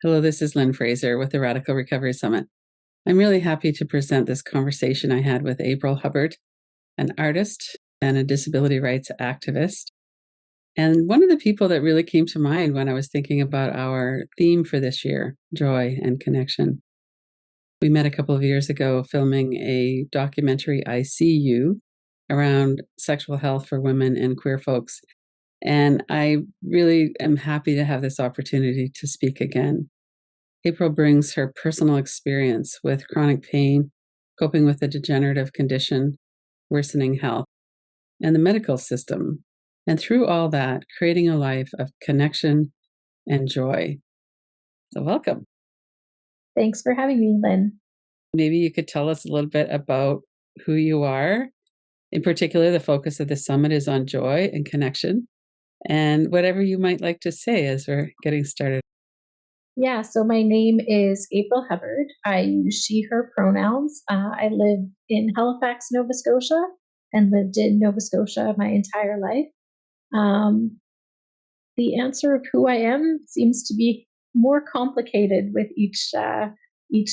Hello, this is Lynn Fraser with the Radical Recovery Summit. I'm really happy to present this conversation I had with April Hubbard, an artist and a disability rights activist. And one of the people that really came to mind when I was thinking about our theme for this year, joy and connection. We met a couple of years ago filming a documentary, I See You, around sexual health for women and queer folks. And I really am happy to have this opportunity to speak again. April brings her personal experience with chronic pain, coping with a degenerative condition, worsening health, and the medical system. And through all that, creating a life of connection and joy. So, welcome. Thanks for having me, Lynn. Maybe you could tell us a little bit about who you are. In particular, the focus of the summit is on joy and connection, and whatever you might like to say as we're getting started. Yeah, so my name is April Hubbard. I use she, her pronouns. I live in Halifax, Nova Scotia, and lived in Nova Scotia my entire life. Um, the answer of who I am seems to be more complicated with each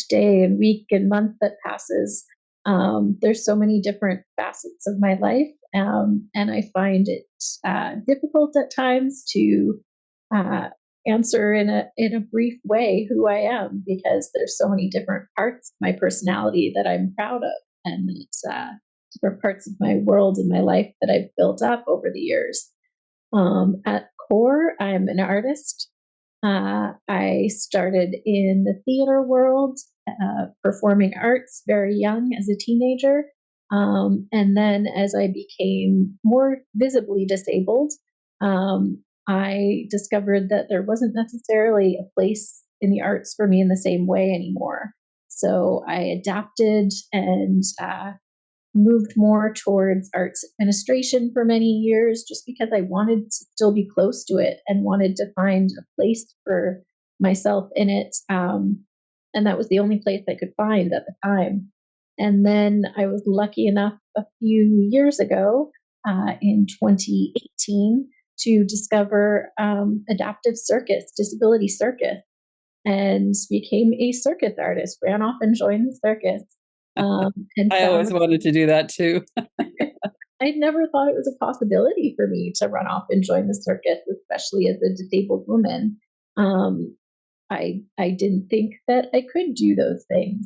day and week and month that passes. There's so many different facets of my life, and I find it difficult at times to uh, answer in a brief way who I am, because there's so many different parts of my personality that I'm proud of, and it's different parts of my world and my life that I've built up over the years. At core, I'm an artist. I started in the theater world, performing arts very young as a teenager. And then as I became more visibly disabled, I discovered that there wasn't necessarily a place in the arts for me in the same way anymore. So I adapted and moved more towards arts administration for many years, just because I wanted to still be close to it and wanted to find a place for myself in it. And that was the only place I could find at the time. And then I was lucky enough a few years ago, in 2018, to discover adaptive circus, disability circus, and became a circus artist, ran off and joined the circus. And I found always wanted to do that too. I'd never thought it was a possibility for me to run off and join the circus, especially as a disabled woman. Um, I didn't think that I could do those things.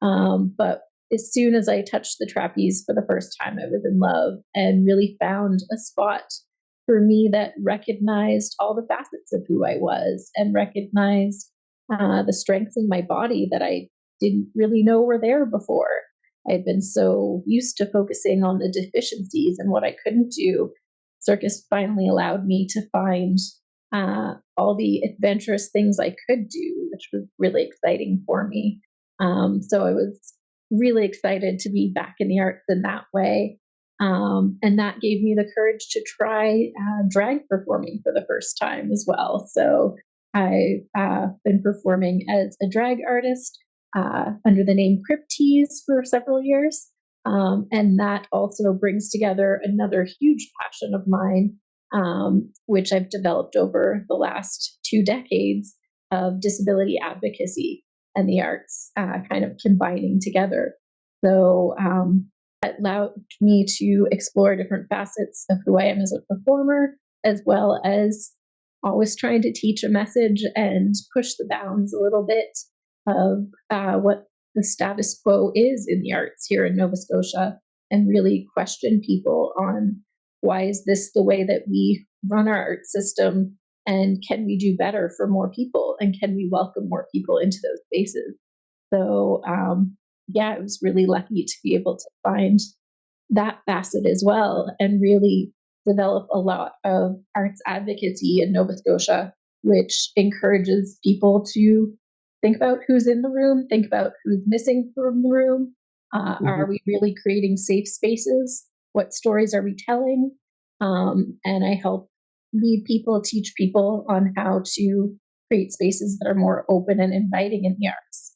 But as soon as I touched the trapeze for the first time, I was in love and really found a spot for me that recognized all the facets of who I was and recognized the strengths in my body that I didn't really know were there before. I'd been so used to focusing on the deficiencies and what I couldn't do. Circus finally allowed me to find all the adventurous things I could do, which was really exciting for me. So I was really excited to be back in the arts in that way. And that gave me the courage to try drag performing for the first time as well. So I've been performing as a drag artist under the name Cryptese for several years. And that also brings together another huge passion of mine, which I've developed over the last 2 decades of disability advocacy and the arts kind of combining together. So that allowed me to explore different facets of who I am as a performer, as well as always trying to teach a message and push the bounds a little bit of what the status quo is in the arts here in Nova Scotia, and really question people on why is this the way that we run our art system, and can we do better for more people, and can we welcome more people into those spaces. So yeah, I was really lucky to be able to find that facet as well and really develop a lot of arts advocacy in Nova Scotia, which encourages people to think about who's in the room, think about who's missing from the room. Are we really creating safe spaces? What stories are we telling? And I help lead people, teach people on how to create spaces that are more open and inviting in the arts.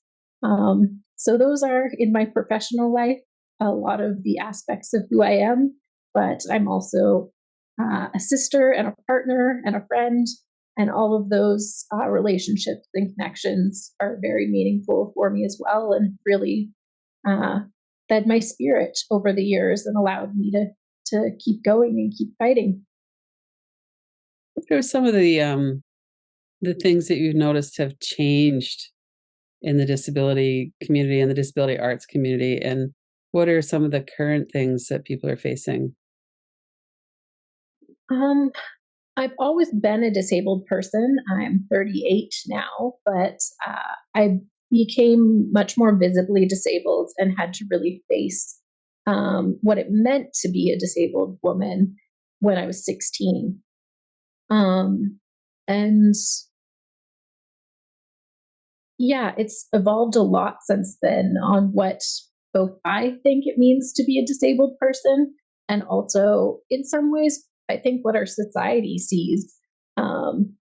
So those are in my professional life a lot of the aspects of who I am, but I'm also a sister and a partner and a friend. And all of those relationships and connections are very meaningful for me as well, and really uh, fed my spirit over the years and allowed me to keep going and keep fighting. What are some of the things that you've noticed have changed in the disability community and the disability arts community, and what are some of the current things that people are facing? Um, I've always been a disabled person. I'm 38 now, but I became much more visibly disabled and had to really face what it meant to be a disabled woman when I was 16. Um, and yeah, it's evolved a lot since then on what both I think it means to be a disabled person, and also, in some ways, I think what our society sees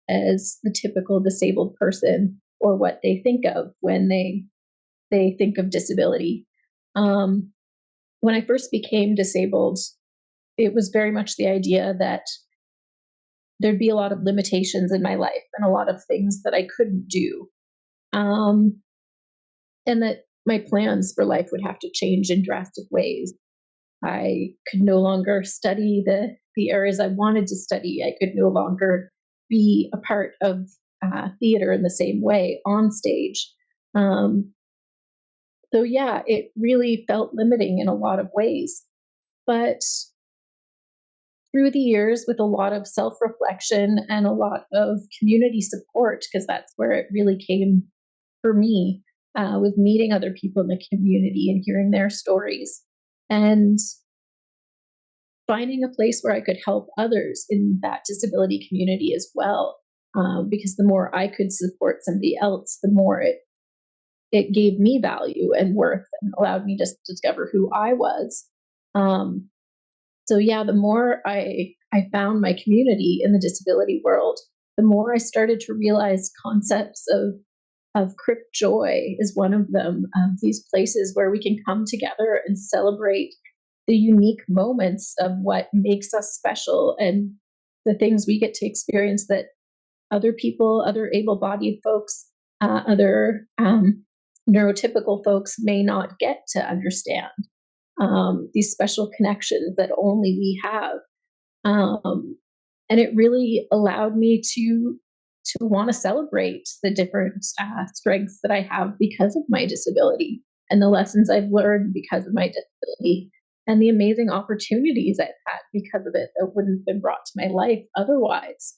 as the typical disabled person, or what they think of when they think of disability. Um, when I first became disabled, it was very much the idea that there'd be a lot of limitations in my life and a lot of things that I couldn't do. Um, and that my plans for life would have to change in drastic ways. I could no longer study the areas I wanted to study. I could no longer be a part of theater in the same way on stage. Um, so yeah, it really felt limiting in a lot of ways. But through the years, with a lot of self reflection and a lot of community support, because that's where it really came for me, with meeting other people in the community and hearing their stories, and finding a place where I could help others in that disability community as well. Because the more I could support somebody else, the more it gave me value and worth and allowed me to discover who I was. Um, so yeah, the more I found my community in the disability world, the more I started to realize concepts of crypt joy is one of them. These places where we can come together and celebrate the unique moments of what makes us special, and the things we get to experience that other people, other able-bodied folks, other neurotypical folks may not get to understand. These special connections that only we have. Um, and it really allowed me to want to celebrate the different strengths that I have because of my disability, and the lessons I've learned because of my disability, and the amazing opportunities I've had because of it that wouldn't have been brought to my life otherwise.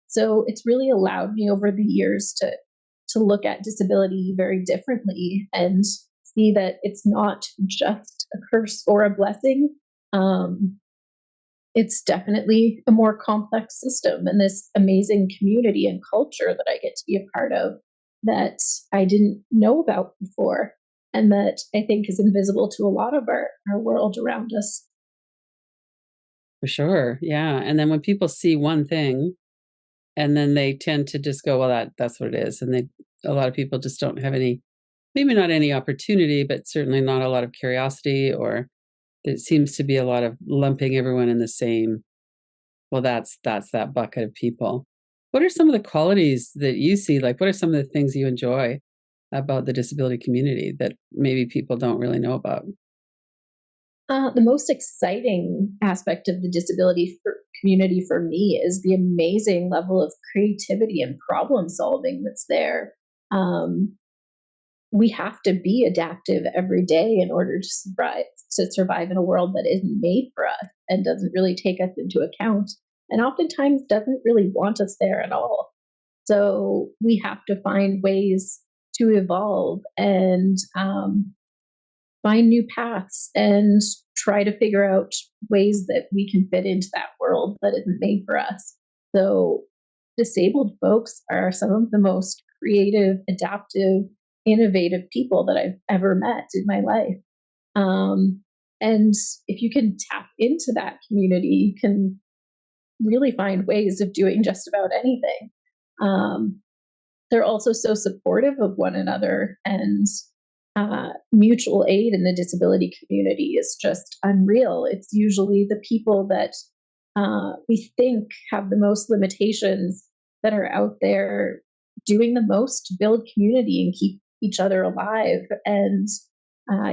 So it's really allowed me over the years to look at disability very differently and see that it's not just a curse or a blessing. Um, it's definitely a more complex system and this amazing community and culture that I get to be a part of that I didn't know about before, and that I think is invisible to a lot of our world around us. For sure, yeah, and then when people see one thing, and then they tend to just go, "Well, that's what it is," and they a lot of people just don't have any, maybe not any opportunity, but certainly not a lot of curiosity, or it seems to be a lot of lumping everyone in the same, well, that's that bucket of people. What are some of the qualities that you see? Like, what are some of the things you enjoy about the disability community that maybe people don't really know about? The most exciting aspect of the community for me is the amazing level of creativity and problem solving that's there. Um, we have to be adaptive every day in order to survive in a world that isn't made for us and doesn't really take us into account, and oftentimes doesn't really want us there at all. So we have to find ways to evolve and find new paths and try to figure out ways that we can fit into that world that isn't made for us. So, disabled folks are some of the most creative, adaptive, innovative people that I've ever met in my life. Um, and if you can tap into that community, you can really find ways of doing just about anything. Um, they're also so supportive of one another, and mutual aid in the disability community is just unreal. It's usually the people that we think have the most limitations that are out there doing the most to build community and keep each other alive. And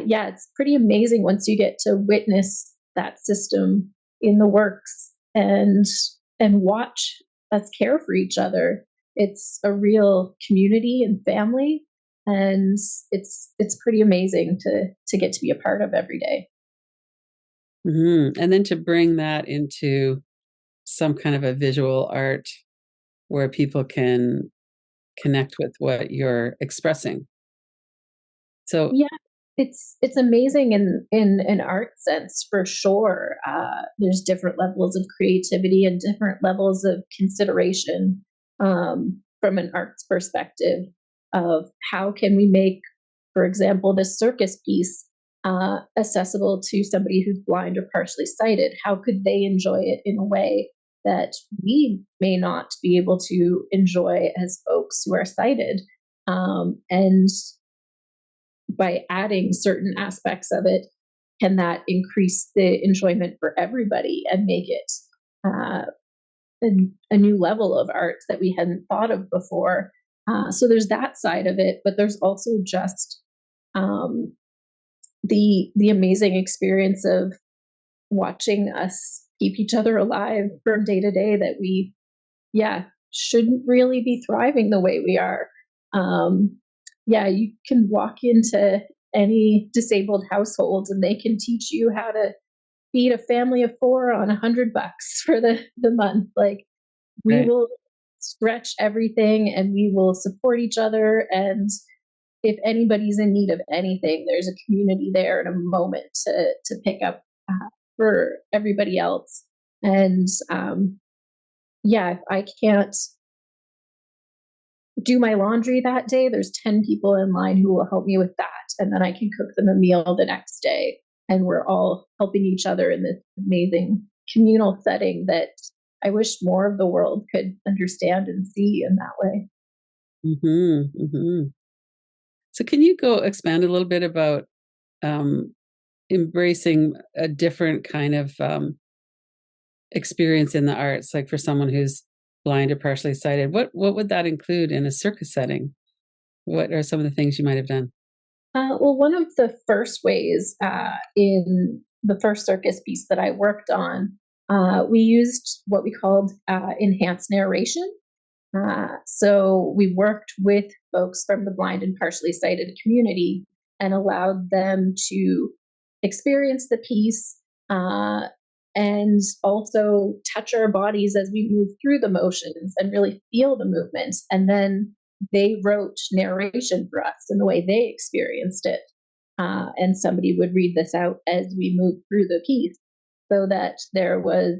yeah, it's pretty amazing once you get to witness that system in the works and watch us care for each other. It's a real community and family, and it's pretty amazing to get to be a part of every day. And then to bring that into some kind of a visual art where people can connect with what you're expressing. So, Yeah, it's amazing in an art sense for sure. There's different levels of creativity and different levels of consideration from an arts perspective of how can we make, for example, this circus piece accessible to somebody who's blind or partially sighted. How could they enjoy it in a way that we may not be able to enjoy as folks who are sighted? And by adding certain aspects of it, can that increase the enjoyment for everybody and make it uh, a new level of art that we hadn't thought of before? So there's that side of it, but there's also just um, the amazing experience of watching us keep each other alive from day to day that we, yeah, shouldn't really be thriving the way we are. Um, yeah, you can walk into any disabled household and they can teach you how to feed a family of four on $100 for the month. Like we right. will stretch everything and we will support each other. And if anybody's in need of anything, there's a community there in a moment to pick up for everybody else. And yeah, if I can't do my laundry that day, there's 10 people in line who will help me with that. And then I can cook them a meal the next day. And we're all helping each other in this amazing communal setting that I wish more of the world could understand and see in that way. Hmm. Hmm. So, can you go expand a little bit about um, embracing a different kind of experience in the arts, like for someone who's blind or partially sighted? What would that include in a circus setting? What are some of the things you might have done? Well, one of the first ways in the first circus piece that I worked on, we used what we called enhanced narration. So we worked with folks from the blind and partially sighted community and allowed them to experience the piece uh, and also touch our bodies as we move through the motions and really feel the movements. And then they wrote narration for us in the way they experienced it. And somebody would read this out as we moved through the piece so that there was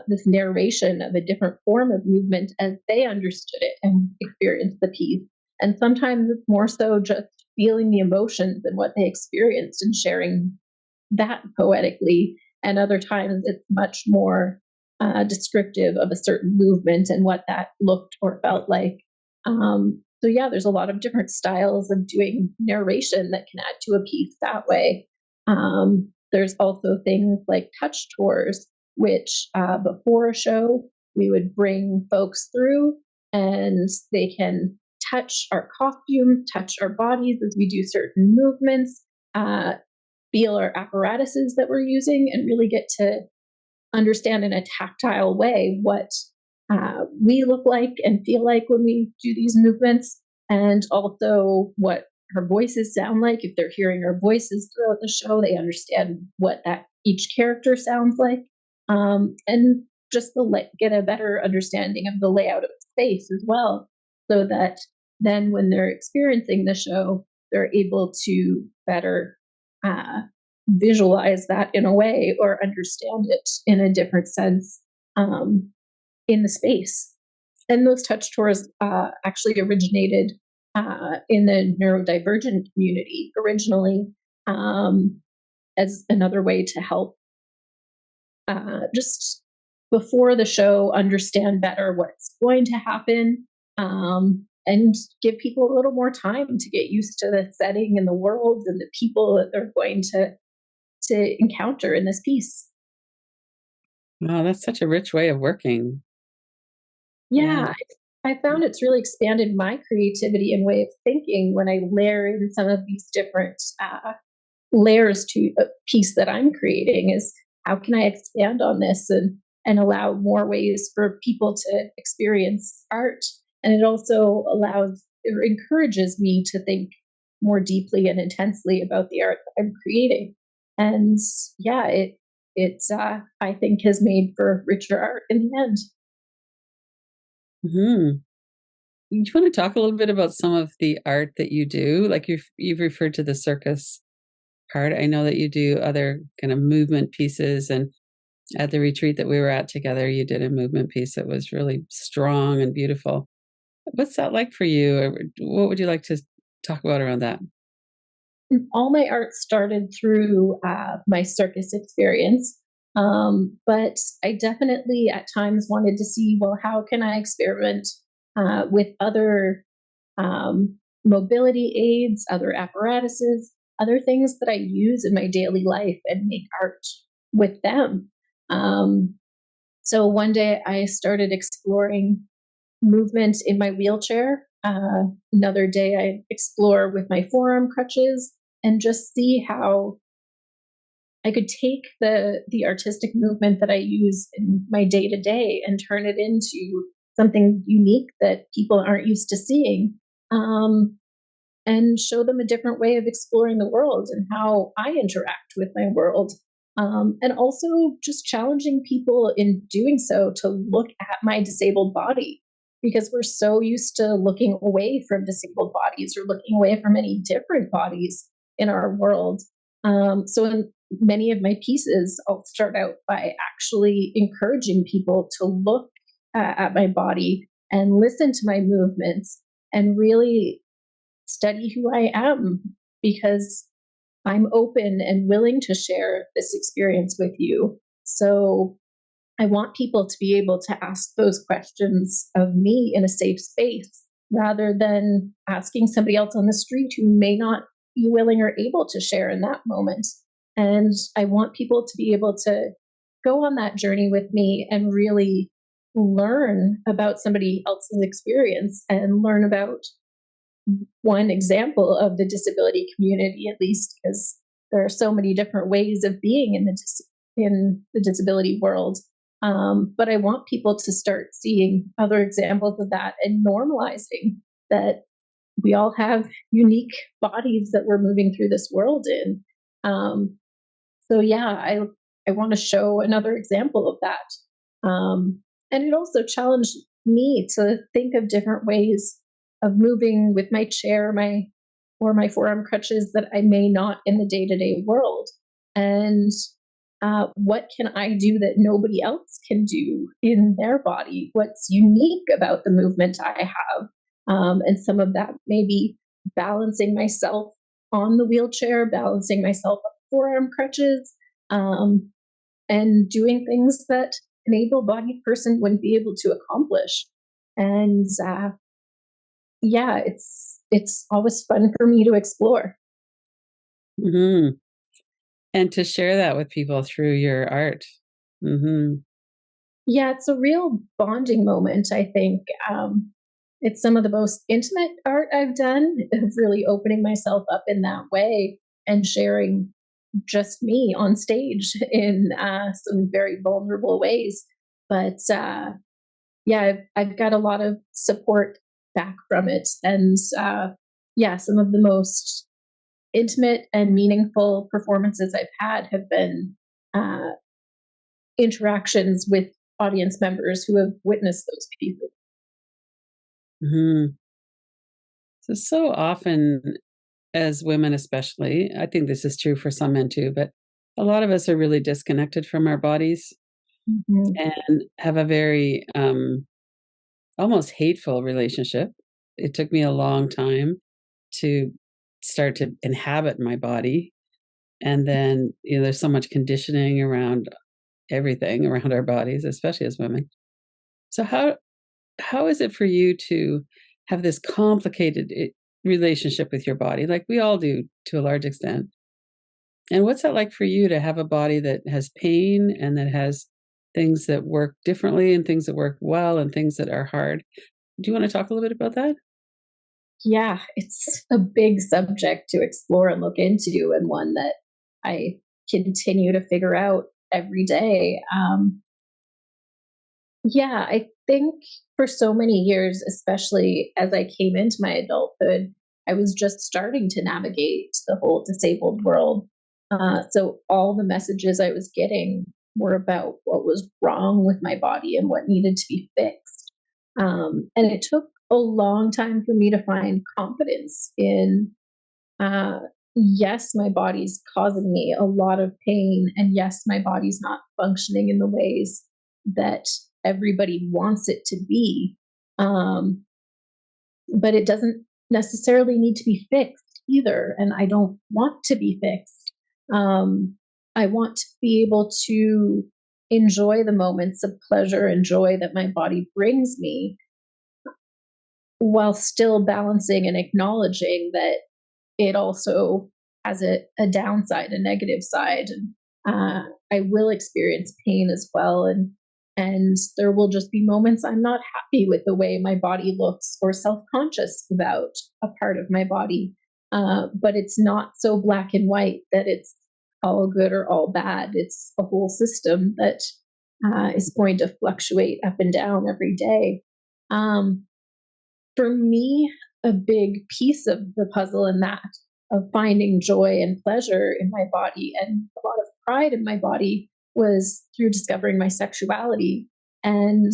this narration of a different form of movement as they understood it and experienced the piece. And sometimes it's more so just feeling the emotions and what they experienced and sharing that poetically. And other times it's much more descriptive of a certain movement and what that looked or felt like. So, yeah, there's a lot of different styles of doing narration that can add to a piece that way. There's also things like touch tours, which before a show, we would bring folks through and they can touch our costume, touch our bodies as we do certain movements, uh, feel our apparatuses that we're using, and really get to understand in a tactile way what we look like and feel like when we do these movements, and also what our voices sound like. If they're hearing our voices throughout the show, they understand what that each character sounds like, and just get a better understanding of the layout of space as well, so that then when they're experiencing the show, they're able to better uh, visualize that in a way or understand it in a different sense um, in the space. And those touch tours actually originated in the neurodivergent community originally, um, as another way to help just before the show understand better what's going to happen, and give people a little more time to get used to the setting and the world and the people that they're going to encounter in this piece. Wow, that's such a rich way of working. Yeah, Yeah. I found it's really expanded my creativity and way of thinking when I layer in some of these different layers to a piece that I'm creating. Is how can I expand on this and allow more ways for people to experience art? And it also allows or encourages me to think more deeply and intensely about the art that I'm creating. And yeah, it I think has made for richer art in the end. Hmm. Do you want to talk a little bit about some of the art that you do? Like you've referred to the circus part. I know that you do other kind of movement pieces, and at the retreat that we were at together, you did a movement piece that was really strong and beautiful. What's that like for you? Or what would you like to talk about around that? All my art started through my circus experience. But I definitely at times wanted to see, well, how can I experiment with other mobility aids, other apparatuses, other things that I use in my daily life and make art with them. Um, so one day I started exploring movement in my wheelchair. Another day I explore with my forearm crutches and just see how I could take the artistic movement that I use in my day to day and turn it into something unique that people aren't used to seeing. Um, and show them a different way of exploring the world and how I interact with my world. And also just challenging people in doing so to look at my disabled body because we're so used to looking away from disabled bodies or looking away from any different bodies in our world. So, in many of my pieces, I'll start out by actually encouraging people to look at my body and listen to my movements and really study who I am because I'm open and willing to share this experience with you. So I want people to be able to ask those questions of me in a safe space rather than asking somebody else on the street who may not be willing or able to share in that moment. And I want people to be able to go on that journey with me and really learn about somebody else's experience and learn about one example of the disability community, at least, because there are so many different ways of being in the disability world. But I want people to start seeing other examples of that and normalizing that we all have unique bodies that we're moving through this world in. Um, so yeah, I want to show another example of that. And it also challenged me to think of different ways of moving with my chair, my or my forearm crutches that I may not in the day to day world. And what can I do that nobody else can do in their body? What's unique about the movement I have? And some of that may be balancing myself on the wheelchair, balancing myself on forearm crutches, um, and doing things that an able-bodied person wouldn't be able to accomplish. And yeah, it's always fun for me to explore. Hmm. And to share that with people through your art. Hmm. Yeah, it's a real bonding moment, I think. It's some of the most intimate art I've done, of really opening myself up in that way and sharing just me on stage in some very vulnerable ways. But yeah, I've got a lot of support back from it. And yeah, some of the most intimate and meaningful performances I've had have been uh, interactions with audience members who have witnessed those pieces. Hmm. So often, as women, especially, I think this is true for some men too, but a lot of us are really disconnected from our bodies Mhm. and have a very almost hateful relationship. It took me a long time to start to inhabit my body. And then, there's so much conditioning around everything around our bodies, especially as women. So how is it for you to have this complicated relationship with your body, like we all do to a large extent? And what's that like for you to have a body that has pain and that has things that work differently and things that work well and things that are hard. Do you want to talk a little bit about that? Yeah, it's a big subject to explore and look into, and one that I continue to figure out every day. Yeah, I think for so many years, especially as I came into my adulthood, I was just starting to navigate the whole disabled world. So all the messages I was getting were about what was wrong with my body and what needed to be fixed. And it took a long time for me to find confidence in, uh, yes, my body's causing me a lot of pain, and yes, my body's not functioning in the ways that everybody wants it to be. Um, but it doesn't necessarily need to be fixed either. And I don't want to be fixed. I want to be able to enjoy the moments of pleasure and joy that my body brings me while still balancing and acknowledging that it also has a downside, a negative side. And I will experience pain as well. And there will just be moments I'm not happy with the way my body looks or self-conscious about a part of my body. But it's not so black and white that it's all good or all bad. It's a whole system that is going to fluctuate up and down every day. Um, for me, a big piece of the puzzle in that, of finding joy and pleasure in my body and a lot of pride in my body, was through discovering my sexuality and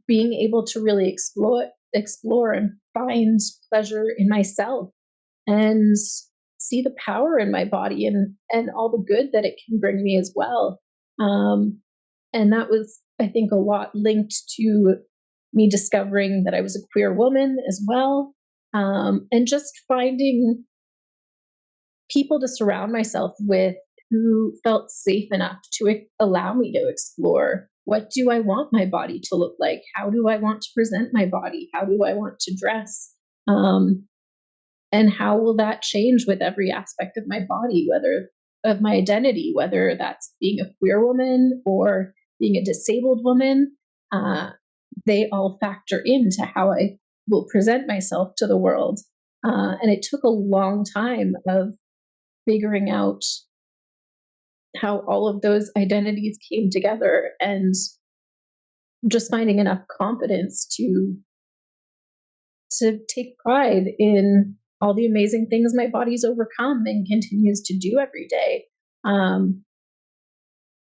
being able to really explore and find pleasure in myself and see the power in my body and all the good that it can bring me as well. Um, and that was, I think, a lot linked to me discovering that I was a queer woman as well, and just finding people to surround myself with who felt safe enough to allow me to explore. What do I want my body to look like? How do I want to present my body? How do I want to dress? Um, and how will that change with every aspect of my body, whether of my identity, whether that's being a queer woman or being a disabled woman? Uh, they all factor into how I will present myself to the world. And it took a long time of figuring out how all of those identities came together and just finding enough confidence to take pride in all the amazing things my body's overcome and continues to do every day, um,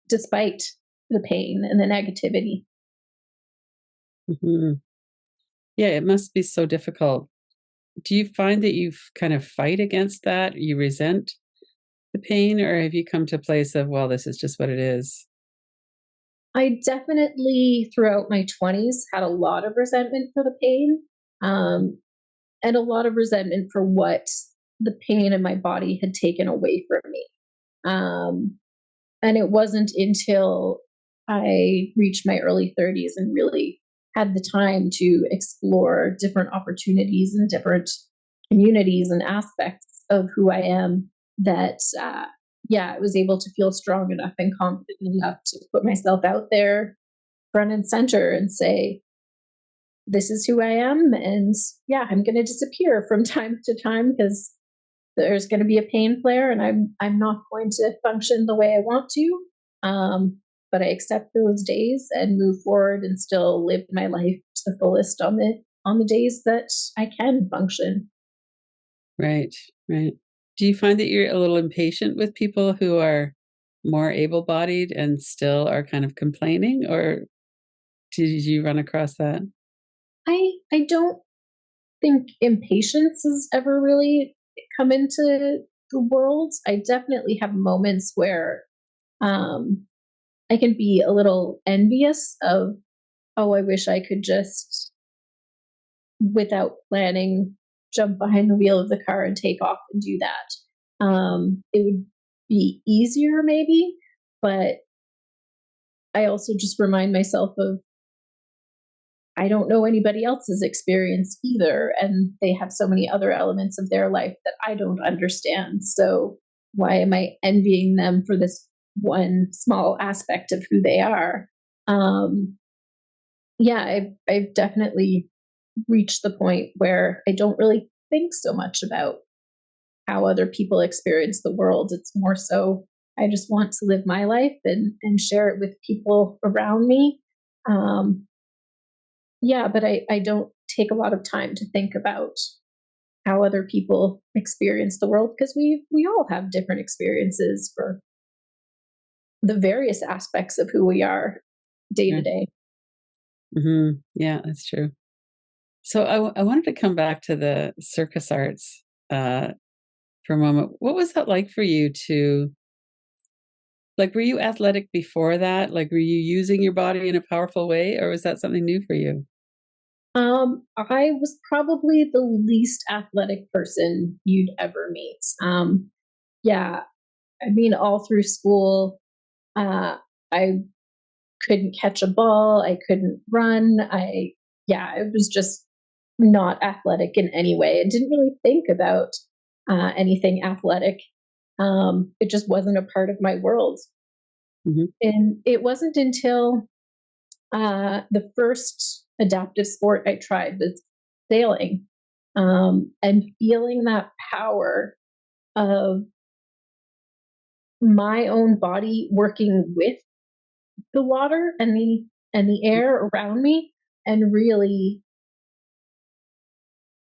despite the pain and the negativity. Hmm. Yeah, it must be so difficult. Do you find that you kind of fight against that? You resent the pain, or have you come to a place of, well, this is just what it is? I definitely, throughout my 20s, had a lot of resentment for the pain, um, and a lot of resentment for what the pain in my body had taken away from me. Um, and it wasn't until I reached my early 30s and really had the time to explore different opportunities and different communities and aspects of who I am that, yeah, I was able to feel strong enough and confident enough to put myself out there front and center and say, this is who I am. And yeah, I'm going to disappear from time to time because there's going to be a pain flare and I'm not going to function the way I want to. But I accept those days and move forward and still live my life to the fullest on the days that I can function. Right, right. Do you find that you're a little impatient with people who are more able-bodied and still are kind of complaining, or did you run across that? I don't think impatience has ever really come into the world. I definitely have moments where um, I can be a little envious of, oh, I wish I could just, without planning, jump behind the wheel of the car and take off and do that. It would be easier, maybe, but I also just remind myself of I don't know anybody else's experience either, and they have so many other elements of their life that I don't understand. So why am I envying them for this one small aspect of who they are? Um, yeah, I've definitely reached the point where I don't really think so much about how other people experience the world. It's more so I just want to live my life and share it with people around me. Um, yeah, but I don't take a lot of time to think about how other people experience the world because we all have different experiences for the various aspects of who we are day to Yeah. day. Yeah, that's true. So I wanted to come back to the circus arts for a moment. What was that like for you to like? Were you athletic before that? Like, were you using your body in a powerful way, or was that something new for you? I was probably the least athletic person you'd ever meet. Yeah, I mean, all through school, I couldn't catch a ball. I couldn't run. Yeah, I was just not athletic in any way. I didn't really think about anything athletic. It just wasn't a part of my world. Hmm. And it wasn't until the first adaptive sport I tried was sailing, and feeling that power of my own body working with the water and the air around me, and really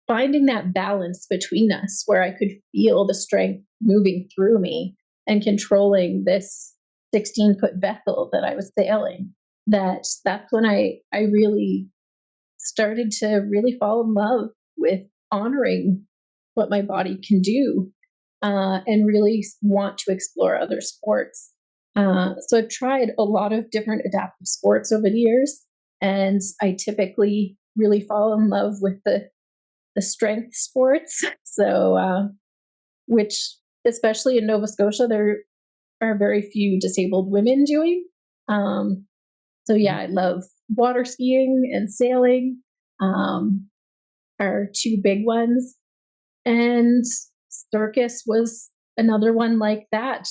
finding that balance between us where I could feel the strength moving through me and controlling this 16-foot vessel that I was sailing. That's when I really started to really fall in love with honoring what my body can do, and really want to explore other sports. So I've tried a lot of different adaptive sports over the years, and I typically really fall in love with the strength sports. So, which especially in Nova Scotia, there are very few disabled women doing. Um, so yeah, I love water skiing and sailing. Um, are two big ones. And circus was another one like that.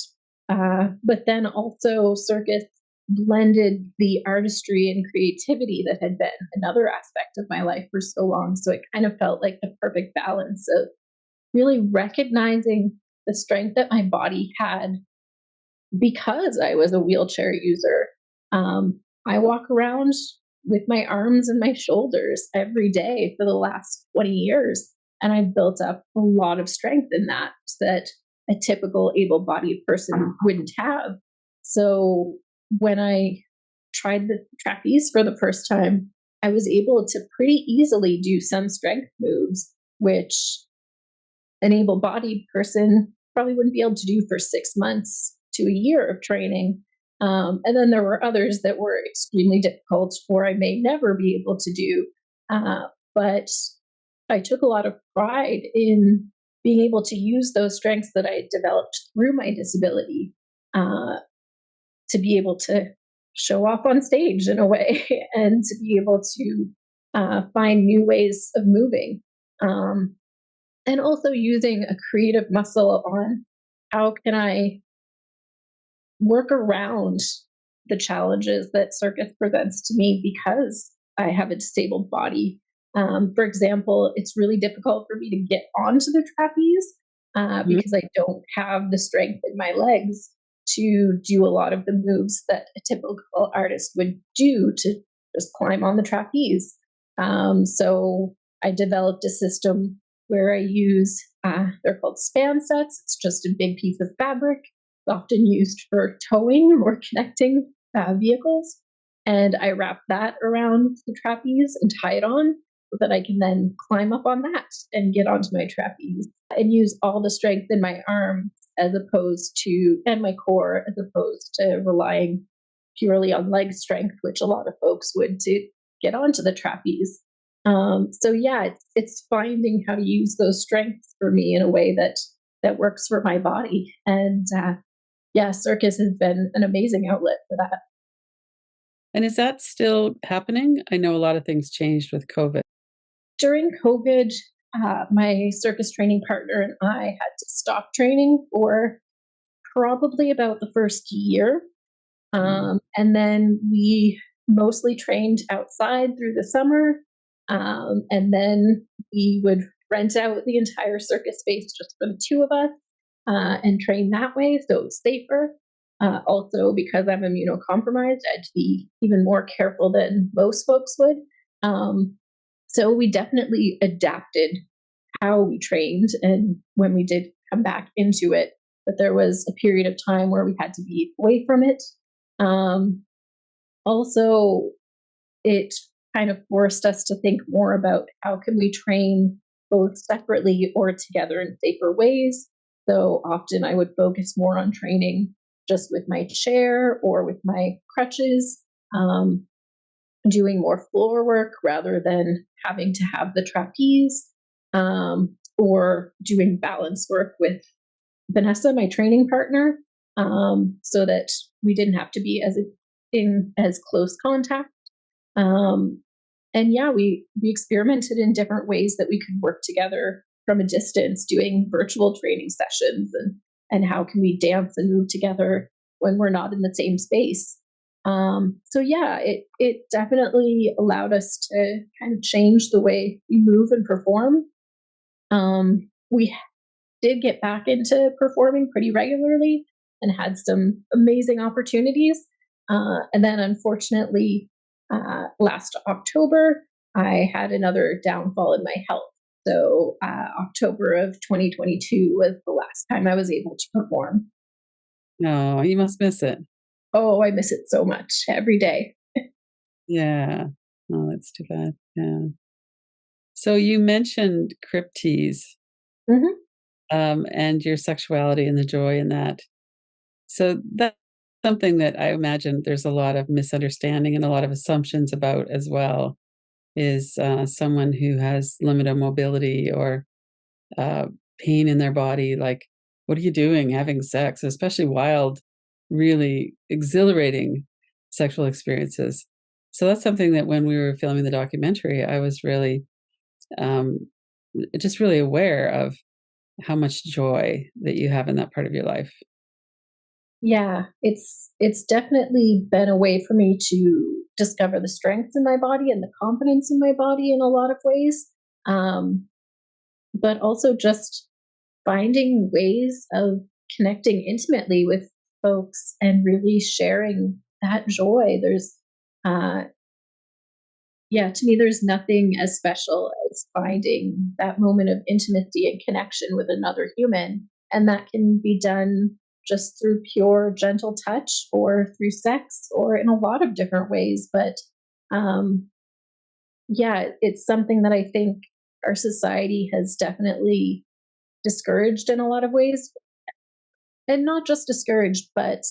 But then also, circus blended the artistry and creativity that had been another aspect of my life for so long. So it kind of felt like the perfect balance of really recognizing the strength that my body had because I was a wheelchair user. I walk around with my arms and my shoulders every day for the last 20 years, and I've built up a lot of strength in that a typical able-bodied person wouldn't have. So when I tried the trapeze for the first time, I was able to pretty easily do some strength moves, which an able bodied person probably wouldn't be able to do for 6 months to a year of training. And then there were others that were extremely difficult or I may never be able to do. But I took a lot of pride in being able to use those strengths that I had developed through my disability, uh, to be able to show off on stage in a way and to be able to find new ways of moving. Um, and also using a creative muscle on how can I work around the challenges that circus presents to me because I have a disabled body. For example, it's really difficult for me to get onto the trapeze Mhm. because I don't have the strength in my legs to do a lot of the moves that a typical artist would do to just climb on the trapeze. So I developed a system where I use, they're called span sets. It's just a big piece of fabric often used for towing or connecting vehicles. And I wrap that around the trapeze and tie it on so that I can then climb up on that and get onto my trapeze and use all the strength in my arms as opposed to, and my core, as opposed to relying purely on leg strength, which a lot of folks would to get onto the trapeze. So yeah, it's finding how to use those strengths for me in a way that works for my body. And yeah, circus has been an amazing outlet for that. And is that still happening? I know a lot of things changed with COVID. During COVID, my circus training partner and I had to stop training for probably about the first year. Mm. And then we mostly trained outside through the summer. And then we would rent out the entire circus space just for the two of us and train that way. So it was safer. Also, because I'm immunocompromised, I had to be even more careful than most folks would. Um, so we definitely adapted how we trained. And when we did come back into it, but there was a period of time where we had to be away from it. Um, Also, it kind of forced us to think more about how can we train both separately or together in safer ways. So often I would focus more on training just with my chair or with my crutches, um, doing more floor work rather than having to have the trapeze, or doing balance work with Vanessa, my training partner, so that we didn't have to be in as close contact. Um, and yeah, we experimented in different ways that we could work together from a distance, doing virtual training sessions, and how can we dance and move together when we're not in the same space. So yeah, it definitely allowed us to kind of change the way we move and perform. We did get back into performing pretty regularly and had some amazing opportunities. And then, unfortunately, last October, I had another downfall in my health. So, October of 2022 was the last time I was able to perform. No, you must miss it. Oh, I miss it so much every day. Yeah. Oh, that's too bad. Yeah. So you mentioned cryptese, Mhm. and your sexuality and the joy in that. So that's something that I imagine there's a lot of misunderstanding and a lot of assumptions about as well, is someone who has limited mobility or uh, pain in their body. Like, what are you doing having sex, especially wild, really exhilarating sexual experiences? So that's something that when we were filming the documentary, I was really um, just really aware of how much joy that you have in that part of your life. Yeah, it's definitely been a way for me to discover the strengths in my body and the confidence in my body in a lot of ways. Um, but also just finding ways of connecting intimately with folks and really sharing that joy. Uh, yeah, to me, there's nothing as special as finding that moment of intimacy and connection with another human. And that can be done just through pure, gentle touch or through sex or in a lot of different ways. But um, yeah, it's something that I think our society has definitely discouraged in a lot of ways. And not just discouraged, but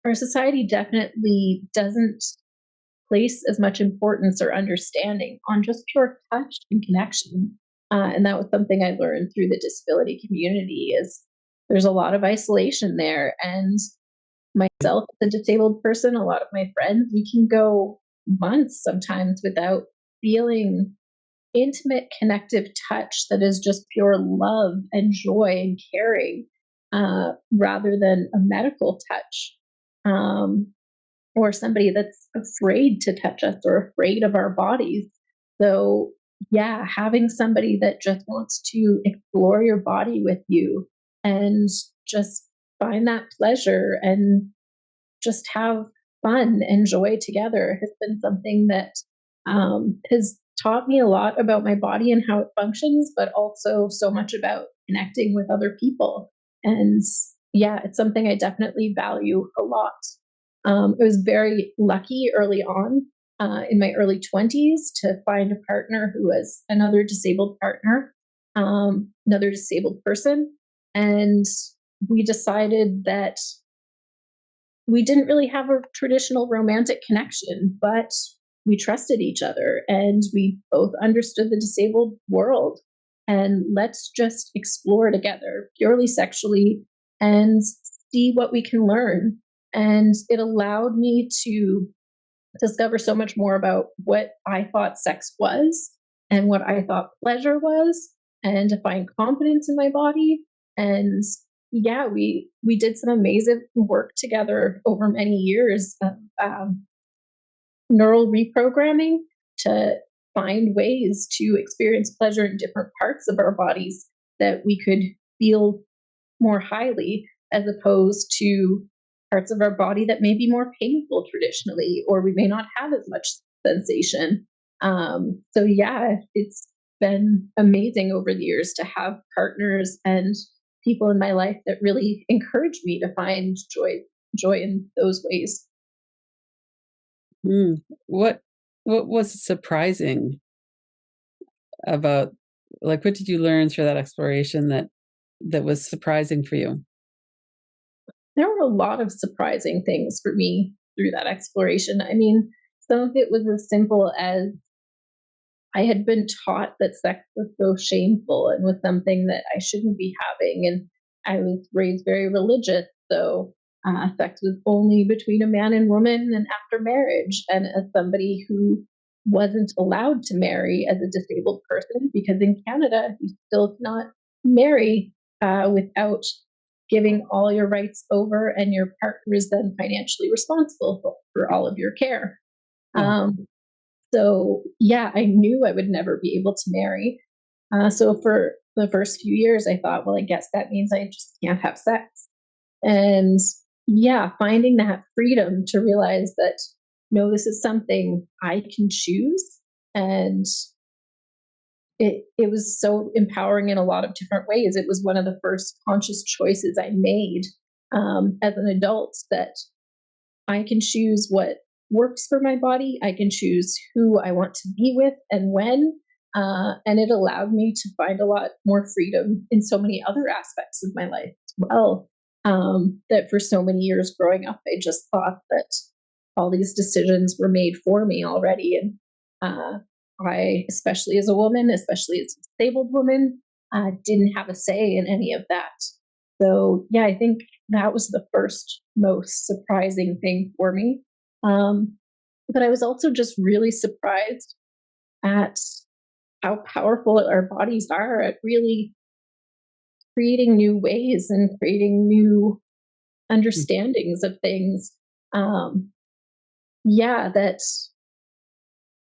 our society definitely doesn't place as much importance or understanding on just pure touch and connection. And that was something I learned through the disability community is there's a lot of isolation there. And myself as a disabled person, a lot of my friends, we can go months sometimes without feeling intimate connective touch that is just pure love and joy and caring, rather than a medical touch. Um, or somebody that's afraid to touch us or afraid of our bodies. So, yeah, having somebody that just wants to explore your body with you and just find that pleasure and just have fun and joy together has been something that has taught me a lot about my body and how it functions, but also so much about connecting with other people. And yeah, it's something I definitely value a lot. I was very lucky early on in my early 20s to find a partner who was another disabled partner, another disabled person. And we decided that we didn't really have a traditional romantic connection, but we trusted each other and we both understood the disabled world. And let's just explore together purely sexually and see what we can learn. And it allowed me to discover so much more about what I thought sex was and what I thought pleasure was, and to find confidence in my body. And yeah, we did some amazing work together over many years of neural reprogramming to find ways to experience pleasure in different parts of our bodies that we could feel more highly, as opposed to parts of our body that may be more painful traditionally, or we may not have as much sensation. So, yeah, it's been amazing over the years to have partners and people in my life that really encourage me to find joy in those ways. Mm. What what was surprising about, like, what did you learn through that exploration that was surprising for you? There were a lot of surprising things for me through that exploration. I mean, some of it was as simple as I had been taught that sex was so shameful and was something that I shouldn't be having. And I was raised very religious. So sex was only between a man and woman and after marriage. And as somebody who wasn't allowed to marry as a disabled person, because in Canada, you still cannot marry without giving all your rights over, and your partner is then financially responsible for all of your care. Oh, Um, so, yeah, I knew I would never be able to marry. So for the first few years, I thought, well, I guess that means I just can't have sex. And yeah, finding that freedom to realize that no, this is something I can choose. And it was so empowering in a lot of different ways. It was one of the first conscious choices I made as an adult, that I can choose what works for my body. I can choose who I want to be with and when. And it allowed me to find a lot more freedom in so many other aspects of my life as well. That for so many years growing up, I just thought that all these decisions were made for me already. And uh, I, especially as a woman, especially as a disabled woman, didn't have a say in any of that. So, yeah, I think that was the first most surprising thing for me. Um, but I was also just really surprised at how powerful our bodies are at really creating new ways and creating new mm, understandings of things. Um, yeah, that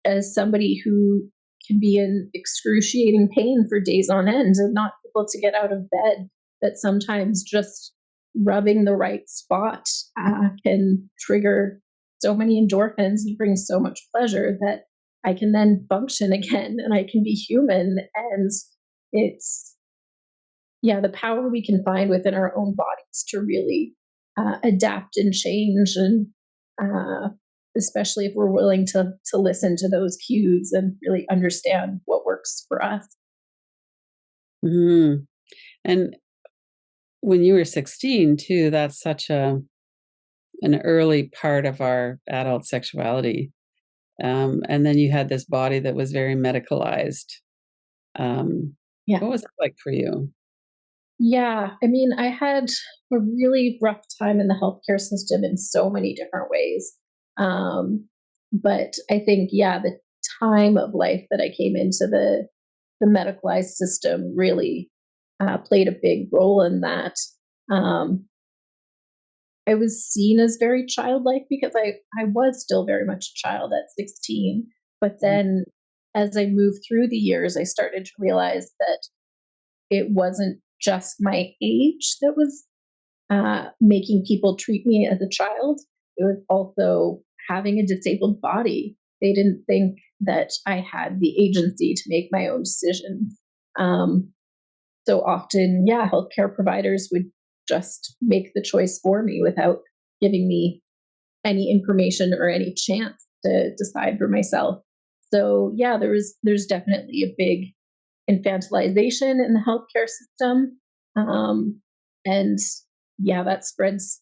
as somebody who can be in excruciating pain for days on end and not able to get out of bed, that sometimes just rubbing the right spot can trigger so many endorphins and bring so much pleasure that I can then function again and I can be human. And it's, yeah, the power we can find within our own bodies to really adapt and change, and uh, especially if we're willing to listen to those cues and really understand what works for us. mhm. And when you were 16 too, that's such an early part of our adult sexuality. And then you had this body that was very medicalized. Yeah. What was it like for you? Yeah, I mean, I had a really rough time in the healthcare system in so many different ways. Um, but I think, yeah, the time of life that I came into the medicalized system really played a big role in that. Um, I was seen as very childlike because I was still very much a child at 16. But Mhm, then as I moved through the years, I started to realize that it wasn't just my age that was making people treat me as a child. It was also having a disabled body. They didn't think that I had the agency to make my own decisions. Um, so often, yeah, healthcare providers would just make the choice for me without giving me any information or any chance to decide for myself. So yeah, there's definitely a big infantilization in the healthcare system, and yeah, that spreads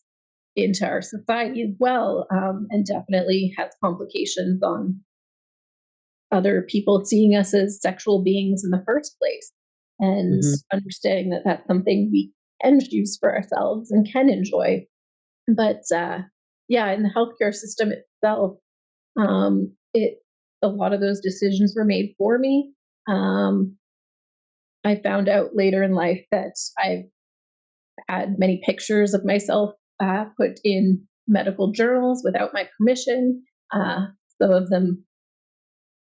into our society as well, and definitely has complications on other people seeing us as sexual beings in the first place, and mhm, understanding that that's something we can choose for ourselves and can enjoy. But yeah, in the healthcare system itself, it a lot of those decisions were made for me. Um, I found out later in life that I've had many pictures of myself put in medical journals without my permission. Some of them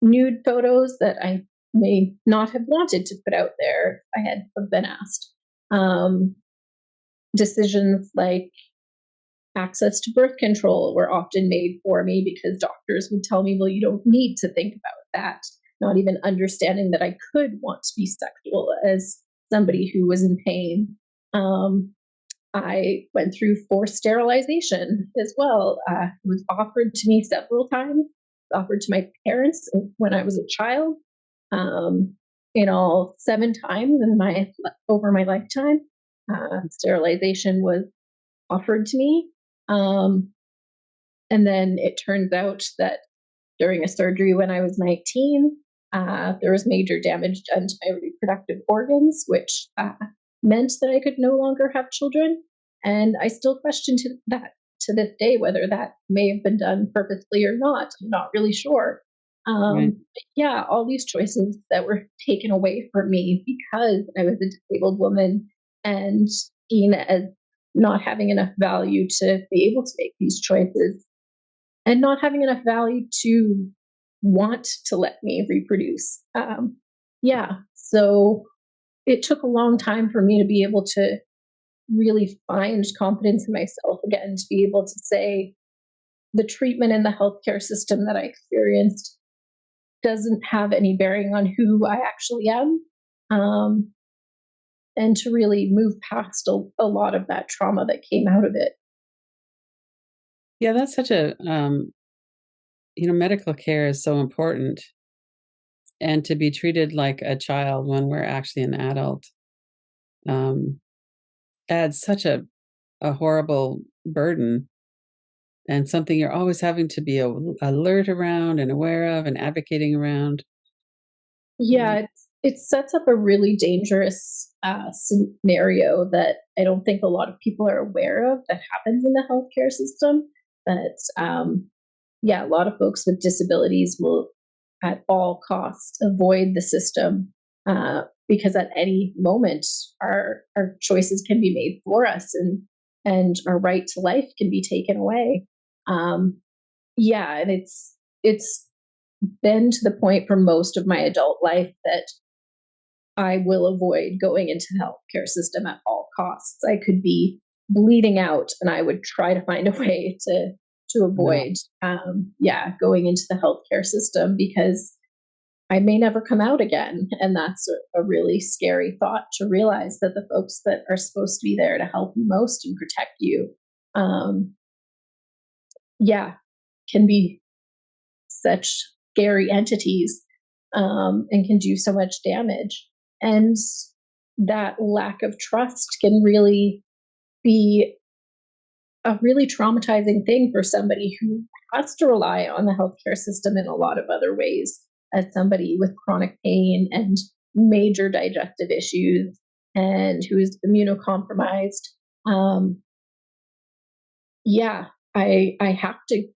nude photos that I may not have wanted to put out there if I had been asked. Um, Decisions like access to birth control were often made for me because doctors would tell me, well, you don't need to think about that, not even understanding that I could want to be sexual as somebody who was in pain. Um, I went through forced sterilization as well. It was offered to me several times, offered to my parents when I was a child. Um, in all 7 times in my over my lifetime, sterilization was offered to me. Um, and then it turns out that during a surgery when I was 19, there was major damage done to my reproductive organs, which meant that I could no longer have children. And I still question that to this day whether that may have been done purposely or not. I'm not really sure. Right. But yeah, all these choices that were taken away from me because I was a disabled woman and seen as not having enough value to be able to make these choices and not having enough value to want to let me reproduce. Yeah, so it took a long time for me to be able to really find confidence in myself again, to be able to say the treatment in the healthcare system that I experienced doesn't have any bearing on who I actually am, um, and to really move past a lot of that trauma that came out of it. Yeah, that's such a medical care is so important, and to be treated like a child when we're actually an adult um, adds such a horrible burden and something you're always having to be alert around and aware of and advocating around. Yeah, it sets up a really dangerous scenario that I don't think a lot of people are aware of that happens in the healthcare system. But yeah, a lot of folks with disabilities will, at all costs, avoid the system because at any moment our choices can be made for us, and our right to life can be taken away. Um, yeah, and it's been to the point for most of my adult life that I will avoid going into the healthcare system at all costs. I could be bleeding out, and I would try to find a way to Wow. avoid, yeah, going into the healthcare system because I may never come out again, and that's a really scary thought to realize that the folks that are supposed to be there to help you most and protect you, um, yeah, can be such scary entities, and can do so much damage. And that lack of trust can really be a really traumatizing thing for somebody who has to rely on the healthcare system in a lot of other ways, as somebody with chronic pain and major digestive issues and who is immunocompromised. Um, yeah, I have to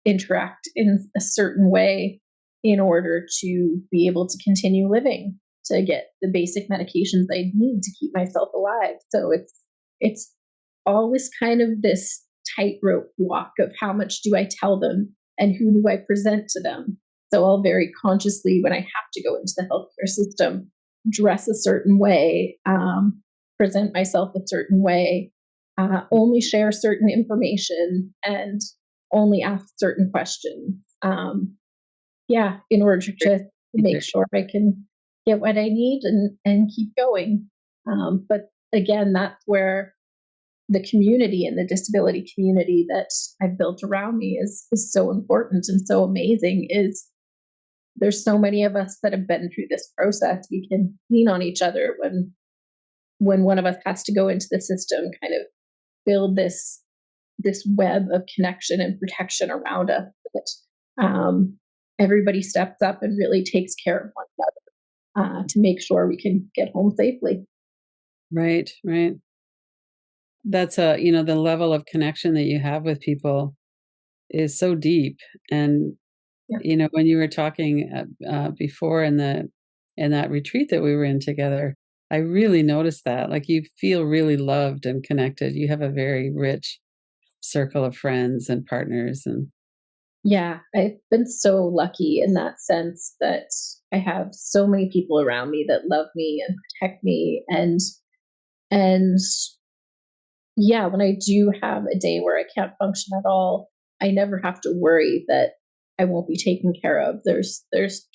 interact in a certain way in order to be able to continue living, to get the basic medications I need to keep myself alive. So it's always kind of this tightrope walk of how much do I tell them and who do I present to them. So I'll very consciously, when I have to go into the healthcare system, dress a certain way, present myself a certain way, only share certain information, and only ask certain questions. Yeah, in order to make sure I can get what I need and keep going. But again, that's where the community and the disability community that I've built around me is so important and so amazing. Is there's so many of us that have been through this process. We can lean on each other when one of us has to go into the system, kind of build this web of connection and protection around us that everybody steps up and really takes care of one another to make sure we can get home safely. Right, right. That's the level of connection that you have with people is so deep. And, Yeah. when you were talking before in that retreat that we were in together, I really noticed that. Like you feel really loved and connected. You have a very rich circle of friends and partners and Yeah, I've been so lucky in that sense that I have so many people around me that love me and protect me, and yeah, when I do have a day where I can't function at all, I never have to worry that I won't be taken care of. There's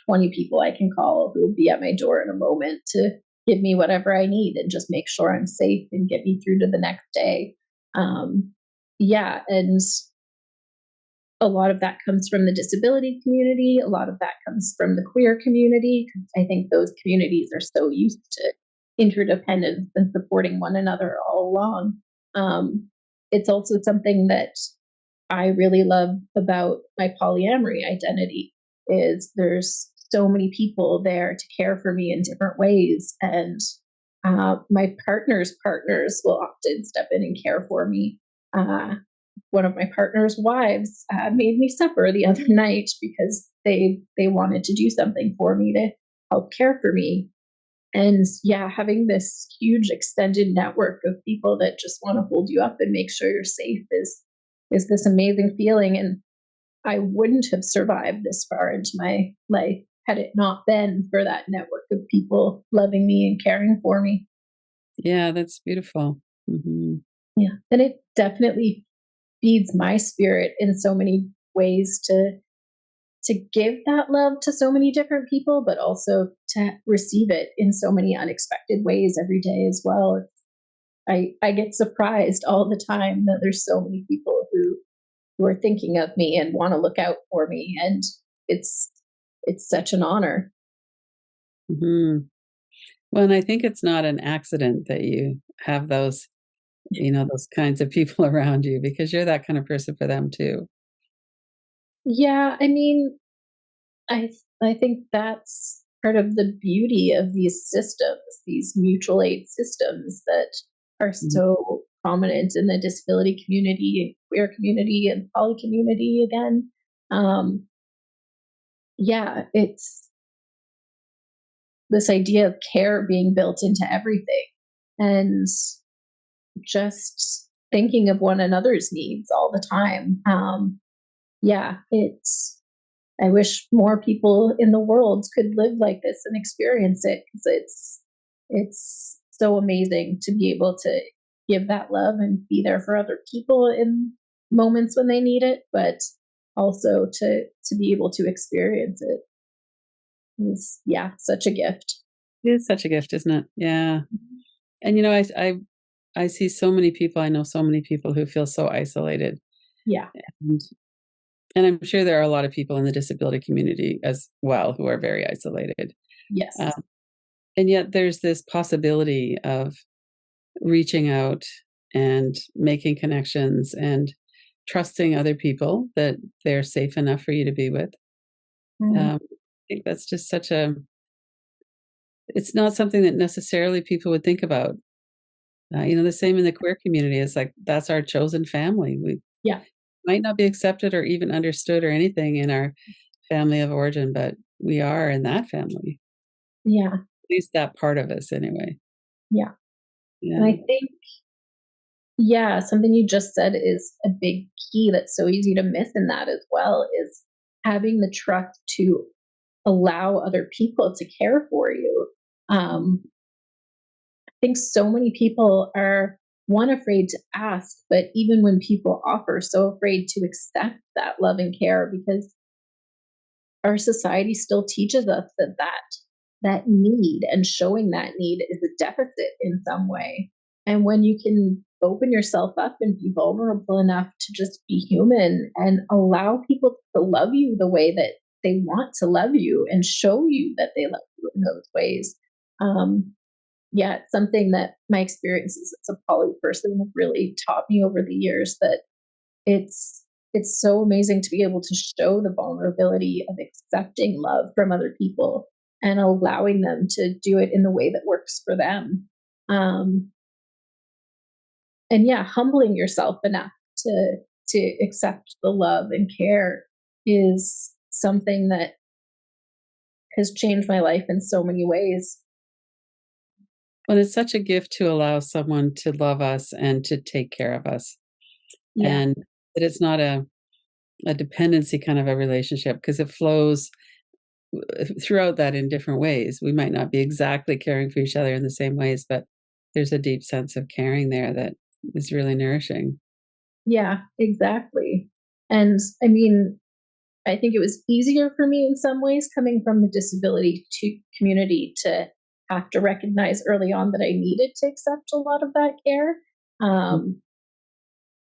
20 people I can call who will be at my door in a moment to give me whatever I need and just make sure I'm safe and get me through to the next day. Um, yeah, and a lot of that comes from the disability community. A lot of that comes from the queer community, 'cause I think those communities are so used to interdependence and supporting one another all along. Um, it's also something that I really love about my polyamory identity is there's so many people there to care for me in different ways, and my partner's partners will often step in and care for me. One of my partner's wives made me supper the other night because they wanted to do something for me to help care for me. And yeah, having this huge extended network of people that just want to hold you up and make sure you're safe is this amazing feeling. And I wouldn't have survived this far into my life had it not been for that network of people loving me and caring for me. yeah, that's beautiful. Hmm. Yeah. And it definitely feeds my spirit in so many ways to give that love to so many different people, but also to receive it in so many unexpected ways every day as well. I get surprised all the time that there's so many people who are thinking of me and want to look out for me, and it's it's such an honor. Hmm. Well, and I think it's not an accident that you have those, those kinds of people around you because you're that kind of person for them too. Yeah, I mean, I think that's part of the beauty of these systems, these mutual aid systems that are Mhm. so prominent in the disability community, queer community, and poly community again. Um, yeah, it's this idea of care being built into everything and just thinking of one another's needs all the time. Yeah, it's I wish more people in the world could live like this and experience it because it's so amazing to be able to give that love and be there for other people in moments when they need it, but also to be able to experience it is yeah, such a gift. It is such a gift, isn't it? Yeah. And I see so many people, I know so many people who feel so isolated. Yeah. And and I'm sure there are a lot of people in the disability community as well who are very isolated. Um, Yes. and yet there's this possibility of reaching out and making connections and trusting other people that they're safe enough for you to be with. Mhm. I think that's just such a it's not something that necessarily people would think about. The same in the queer community is like that's our chosen family. We Yeah. might not be accepted or even understood or anything in our family of origin, but we are in that family. Yeah. At least that part of us anyway. Yeah. And I Yeah. think yeah, something you just said is a big key that's so easy to miss in that as well is having the trust to allow other people to care for you. I think so many people are one afraid to ask, but even when people offer, so afraid to accept that love and care because our society still teaches us that need and showing that need is a deficit in some way. And when you can open yourself up and be vulnerable enough to just be human and allow people to love you the way that they want to love you and show you that they love you in those ways. Um, yeah, it's something that my experiences as a poly person have really taught me over the years that it's it's so amazing to be able to show the vulnerability of accepting love from other people and allowing them to do it in the way that works for them. Um, and yeah, humbling yourself enough to accept the love and care is something that has changed my life in so many ways. Well, it's such a gift to allow someone to love us and to take care of us, Yeah. and that it's not a dependency kind of a relationship because it flows throughout that in different ways. We might not be exactly caring for each other in the same ways, but there's a deep sense of caring there that is really nourishing. Yeah, exactly. And I mean, I think it was easier for me in some ways coming from the disability to community to have to recognize early on that I needed to accept a lot of that care. Mm. Um,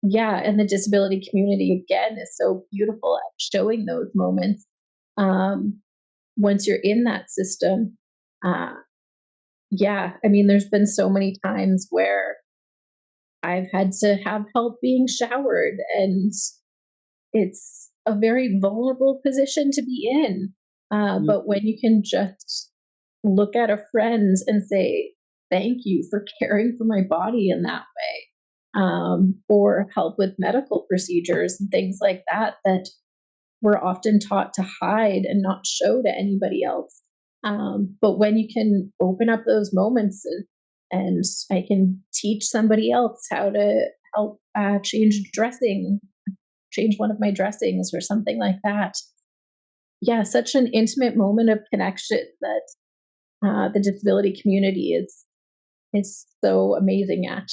yeah, and the disability community again is so beautiful at showing those moments. Um, once you're in that system, uh, yeah, I mean, there's been so many times where I've had to have help being showered, and it's a very vulnerable position to be in. Mm. But when you can just look at a friend and say, thank you for caring for my body in that way, or help with medical procedures and things like that, that we're often taught to hide and not show to anybody else. But when you can open up those moments and I can teach somebody else how to help change one of my dressings or something like that. Yeah, such an intimate moment of connection that the disability community is so amazing at.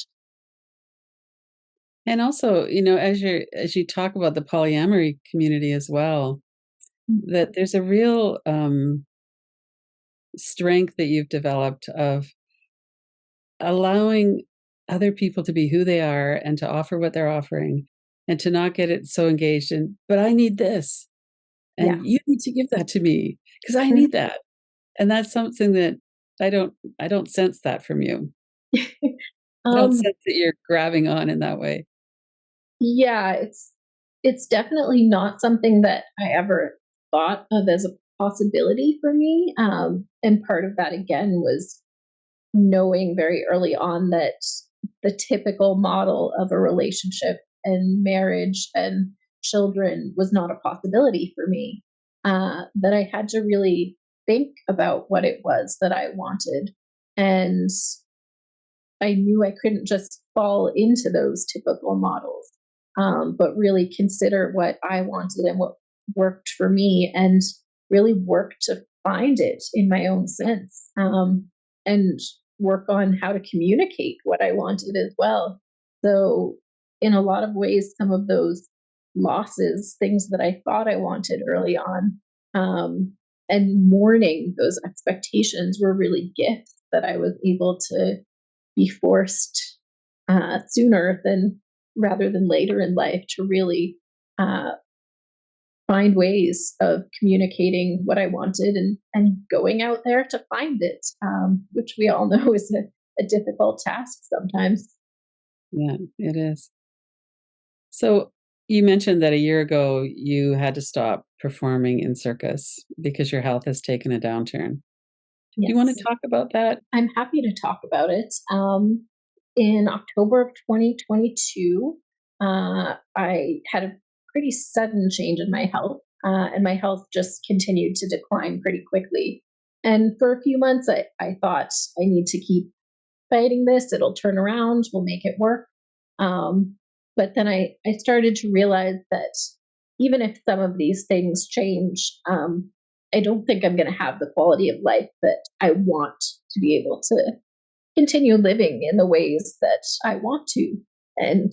And also, as you talk about the polyamory community as well, that there's a real strength that you've developed of allowing other people to be who they are and to offer what they're offering and to not get it so engaged in, but I need this and Yeah. you need to give that to me because I need that. And that's something that I don't sense that from you. I don't um, sense that you're grabbing on in that way. yeah, it's definitely not something that I ever thought of as a possibility for me. And part of that again was knowing very early on that the typical model of a relationship and marriage and children was not a possibility for me. That I had to really think about what it was that I wanted. And I knew I couldn't just fall into those typical models, but really consider what I wanted and what worked for me and really work to find it in my own sense, and work on how to communicate what I wanted as well. So, in a lot of ways, some of those losses, things that I thought I wanted early on, and mourning those expectations were really gifts that I was able to be forced sooner than rather than later in life to really uh, find ways of communicating what I wanted and going out there to find it, which we all know is a difficult task sometimes. Yeah, it is. So you mentioned that a year ago you had to stop performing in circus because your health has taken a downturn. Do you want Yes, to talk about that? I'm happy to talk about it. In October of 2022, I had a pretty sudden change in my health, and my health just continued to decline pretty quickly. And for a few months, I thought I need to keep fighting this. It'll turn around. We'll make it work. Um, but then I started to realize that even if some of these things change, I don't think I'm going to have the quality of life that I want to be able to continue living in the ways that I want to. And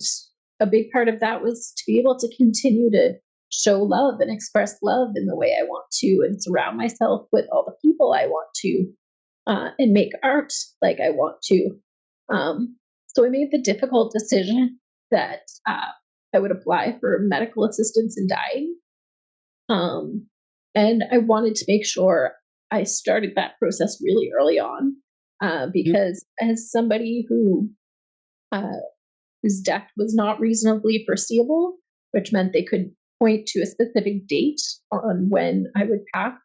a big part of that was to be able to continue to show love and express love in the way I want to and surround myself with all the people I want to, and make art like I want to. So I made the difficult decision that I would apply for medical assistance in dying. Um, and I wanted to make sure I started that process really early on, Mhm. because as somebody uh, whose death was not reasonably foreseeable, which meant they could point to a specific date on when I would pass,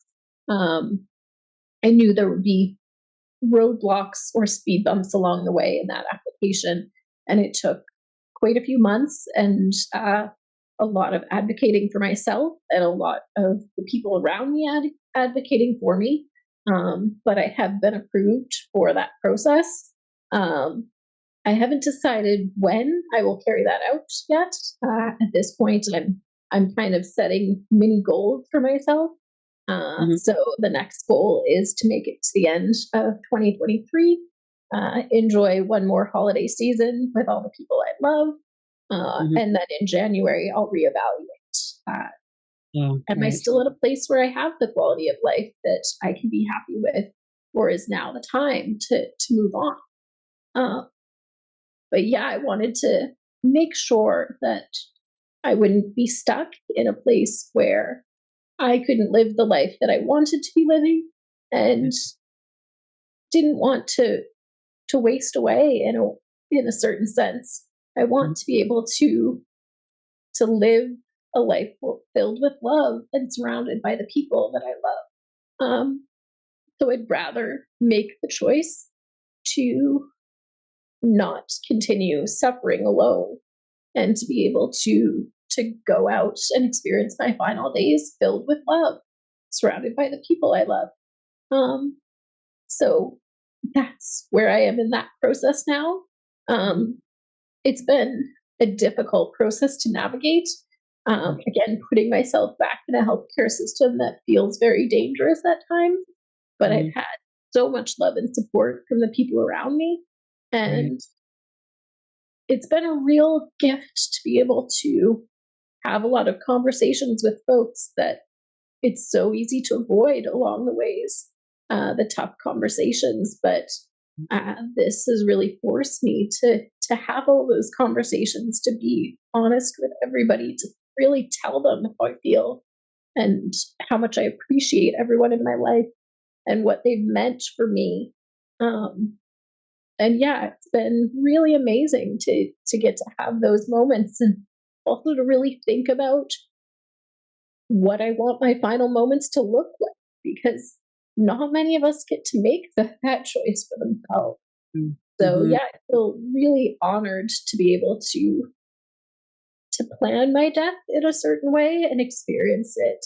um, I knew there would be roadblocks or speed bumps along the way in that application. And it took quite a few months and a lot of advocating for myself and a lot of the people around me advocating for me. But I have been approved for that process. I haven't decided when I will carry that out yet. At this point, I'm kind of setting mini goals for myself. Hmm. So the next goal is to make it to the end of 2023, enjoy one more holiday season with all the people I love, Hmm. and then in January I'll reevaluate. Oh, Am I right. still at a place where I have the quality of life that I can be happy with, or is now the time to move on? Uh, but yeah, I wanted to make sure that I wouldn't be stuck in a place where I couldn't live the life that I wanted to be living and didn't want to waste away in a certain sense. I Mhm. want to be able to live a life filled with love and surrounded by the people that I love. So I'd rather make the choice to not continue suffering alone and to be able to go out and experience my final days filled with love, surrounded by the people I love. Um, so that's where I am in that process now. Mhm. Um, it's been a difficult process to navigate. Again, putting myself back in a healthcare system that feels very dangerous at times, but I've Mhm. had so much love and support from the people around me. Right. And it's been a real gift to be able to have a lot of conversations with folks that it's so easy to avoid along the ways, the tough conversations. But this has really forced me to have all those conversations, to be honest with everybody, to really tell them how I feel and how much I appreciate everyone in my life and what they've meant for me. Um, and yeah, it's been really amazing to get to have those moments and also to really think about what I want my final moments to look like, because not many of us get to make that choice for themselves. Mm. So Mhm. yeah, I feel really honored to be able to plan my death in a certain way and experience it.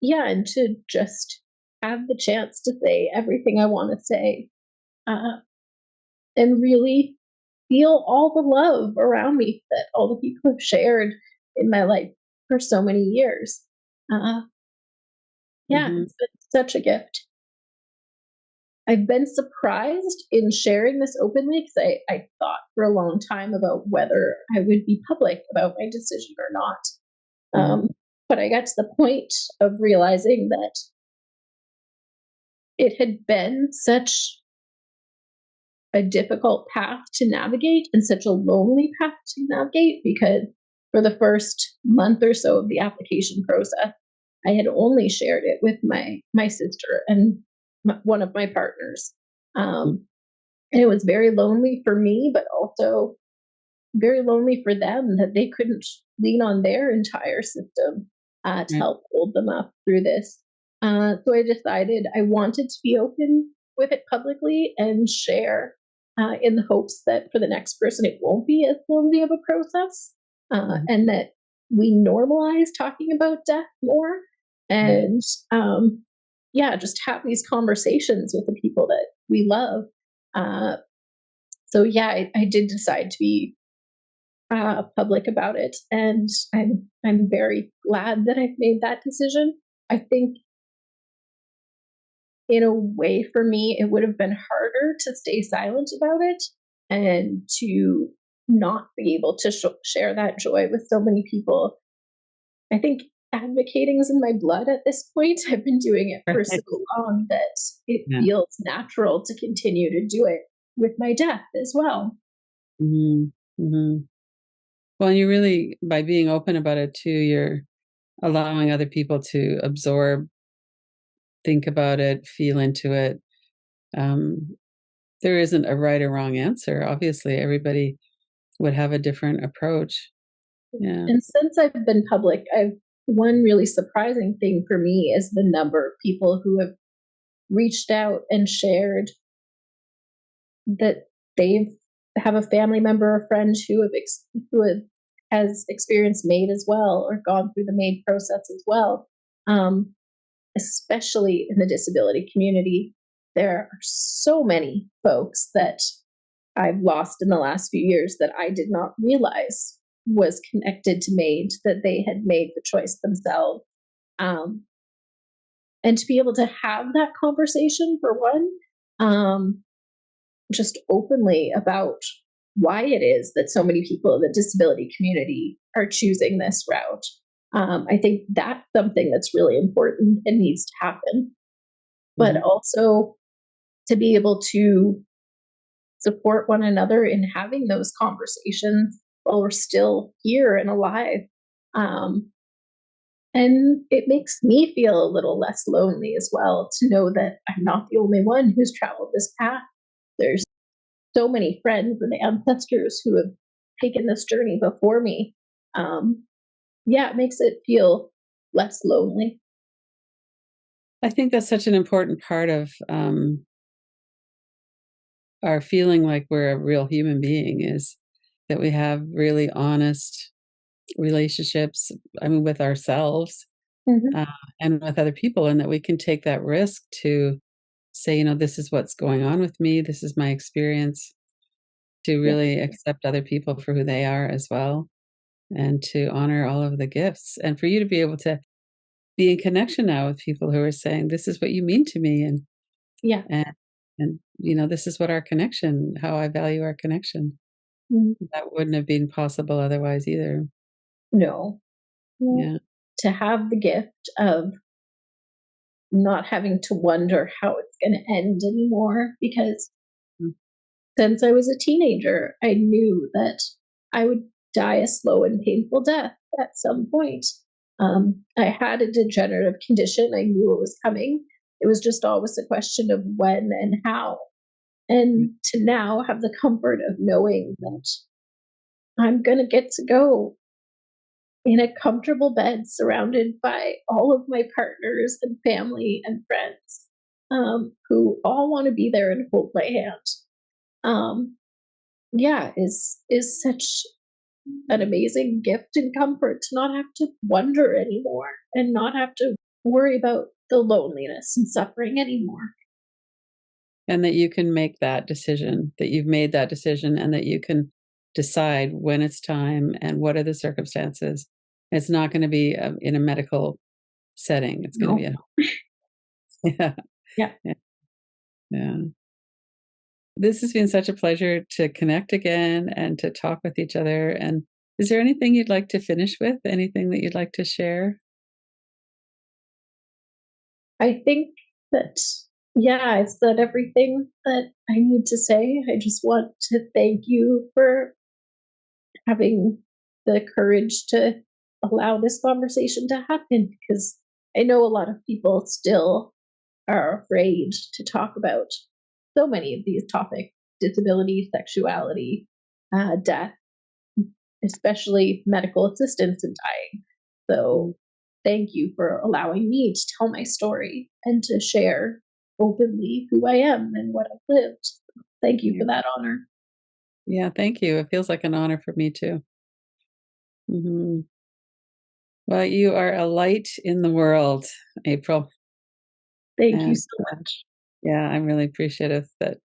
Yeah, and to just have the chance to say everything I want to say, uh, and really feel all the love around me that all the people have shared in my life for so many years. Uh, yeah, Mhm. it's been such a gift. I've been surprised in sharing this openly because I thought for a long time about whether I would be public about my decision or not. Mhm. But I got to the point of realizing that it had been such a difficult path to navigate and such a lonely path to navigate, because for the first month or so of the application process, I had only shared it with my sister and one of my partners. Mm. Um, and it was very lonely for me, but also very lonely for them that they couldn't lean on their entire system to Right. help hold them up through this. So I decided I wanted to be open with it publicly and share, in the hopes that for the next person it won't be as lonely of a process, Mhm. and that we normalize talking about death more, Right. and yeah, just have these conversations with the people that we love. Uh, so yeah, I did decide to be public about it, and I'm very glad that I've made that decision. I think in a way for me, it would have been harder to stay silent about it and to not be able to share that joy with so many people. I think advocating is in my blood at this point. I've been doing it for so Right. long that it Yeah. feels natural to continue to do it with my death as well. Mhm. Mhm. Well, you really, by being open about it too, you're allowing other people to absorb, think about it, feel into it. Um, there isn't a right or wrong answer. Obviously, everybody would have a different approach. Yeah. And since I've been public, I've one really surprising thing for me is the number of people who have reached out and shared that they've have a family member or friend who has experienced MAID as well or gone through the MAID process as well, especially in the disability community. there are so many folks that I've lost in the last few years that I did not realize was connected to MAID, that they had made the choice themselves. Um, and to be able to have that conversation, for one, um, just openly about why it is that so many people in the disability community are choosing this route. I think that's something that's really important and needs to happen. But Mhm. also to be able to support one another in having those conversations while we're still here and alive. Um, and it makes me feel a little less lonely as well to know that I'm not the only one who's traveled this path. There's so many friends and ancestors who have taken this journey before me. Um, yeah, it makes it feel less lonely. I think that's such an important part of our feeling like we're a real human being is that we have really honest relationships, I mean, with ourselves Mhm. uh, and with other people, and that we can take that risk to say, this is what's going on with me, this is my experience, to Yeah, really accept other people for who they are as well, and to honor all of the gifts. And for you to be able to be in connection now with people who are saying, this is what you mean to me, yeah. and this is what our connection, how I value our connection. Mhm. That wouldn't have been possible otherwise either. No, no. Yeah. To have the gift of not having to wonder how it's going to end anymore, because Mm. since I was a teenager, I knew that I would die a slow and painful death at some point. I had a degenerative condition. I knew it was coming. It was just always a question of when and how. And to now have the comfort of knowing that I'm going to get to go in a comfortable bed surrounded by all of my partners and family and friends, who all want to be there and hold my hand. Um, yeah, is such an amazing gift and comfort to not have to wonder anymore and not have to worry about the loneliness and suffering anymore. And that you can make that decision, that you've made that decision, and that you can decide when it's time and what are the circumstances. It's not going to be in a medical setting. It's going to be No. a yeah, Yeah. yeah, yeah. This has been such a pleasure to connect again and to talk with each other. And is there anything you'd like to finish with? Anything that you'd like to share? I think that, yeah, I've said everything that I need to say. I just want to thank you for having the courage to allow this conversation to happen, because I know a lot of people still are afraid to talk about so many of these topics: disability, sexuality, death, especially medical assistance in dying. So, thank you for allowing me to tell my story and to share openly who I am and what I've lived. Thank you Yeah. for that honor. Yeah, thank you. It feels like an honor for me too. Mhm. Well, you are a light in the world, April, Thank you and so much. yeah, I'm really appreciative that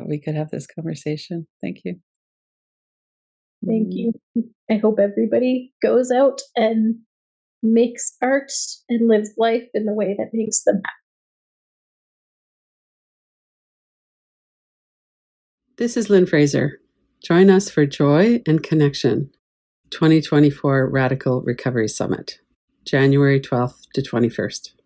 we could have this conversation. Thank you. Thank Mhm. you. I hope everybody goes out and makes art and lives life in the way that makes them happy. This is Lynn Fraser. Join us for Joy and Connection 2024 Radical Recovery Summit, January 12th to 21st.